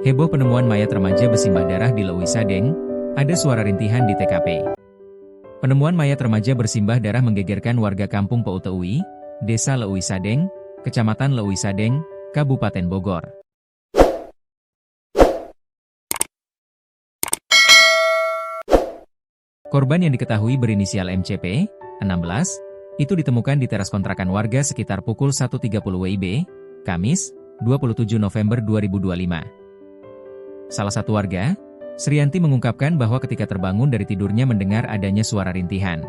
Heboh penemuan mayat remaja bersimbah darah di Leuwi Sadeng, ada suara rintihan di TKP. Penemuan mayat remaja bersimbah darah menggegerkan warga kampung Pouteuwi, Desa Leuwi Sadeng, Kecamatan Leuwi Sadeng, Kabupaten Bogor. Korban yang diketahui berinisial MCP, 16, itu ditemukan di teras kontrakan warga sekitar pukul 1.30 WIB, Kamis, 27 November 2025. Salah satu warga, Srianti mengungkapkan bahwa ketika terbangun dari tidurnya mendengar adanya suara rintihan.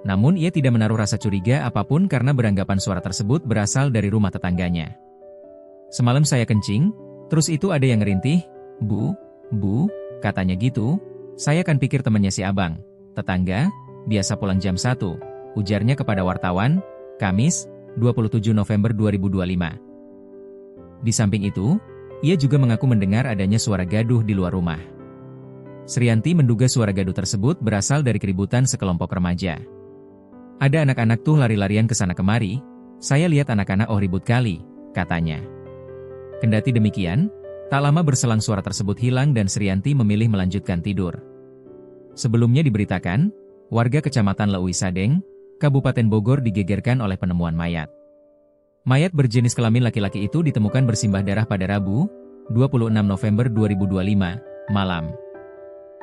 Namun ia tidak menaruh rasa curiga apapun karena beranggapan suara tersebut berasal dari rumah tetangganya. "Semalam saya kencing, terus itu ada yang ngerintih, Bu, katanya gitu. Saya kan pikir temannya si abang, tetangga, biasa pulang jam 1, ujarnya kepada wartawan, Kamis, 27 November 2025. Di samping itu, ia juga mengaku mendengar adanya suara gaduh di luar rumah. Srianti menduga suara gaduh tersebut berasal dari keributan sekelompok remaja. "Ada anak-anak tuh lari-larian ke sana kemari, saya lihat anak-anak ribut kali," katanya. Kendati demikian, tak lama berselang suara tersebut hilang dan Srianti memilih melanjutkan tidur. Sebelumnya diberitakan, warga Kecamatan Leuwi Sadeng, Kabupaten Bogor digegerkan oleh penemuan mayat. Mayat berjenis kelamin laki-laki itu ditemukan bersimbah darah pada Rabu, 26 November 2025, malam.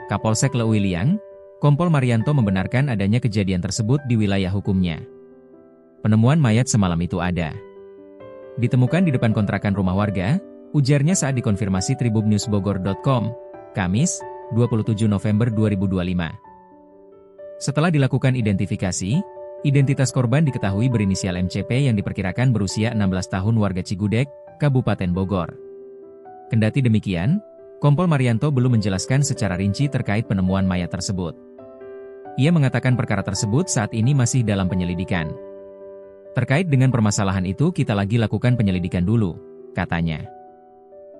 Kapolsek Leuwi Liang, Kompol Marianto membenarkan adanya kejadian tersebut di wilayah hukumnya. Penemuan mayat semalam itu ada. Ditemukan di depan kontrakan rumah warga, ujarnya saat dikonfirmasi tribubnewsbogor.com, Kamis, 27 November 2025. Setelah dilakukan identifikasi, identitas korban diketahui berinisial MCP yang diperkirakan berusia 16 tahun warga Cigudeg, Kabupaten Bogor. Kendati demikian, Kompol Marianto belum menjelaskan secara rinci terkait penemuan mayat tersebut. Ia mengatakan perkara tersebut saat ini masih dalam penyelidikan. "Terkait dengan permasalahan itu kita lagi lakukan penyelidikan dulu," katanya.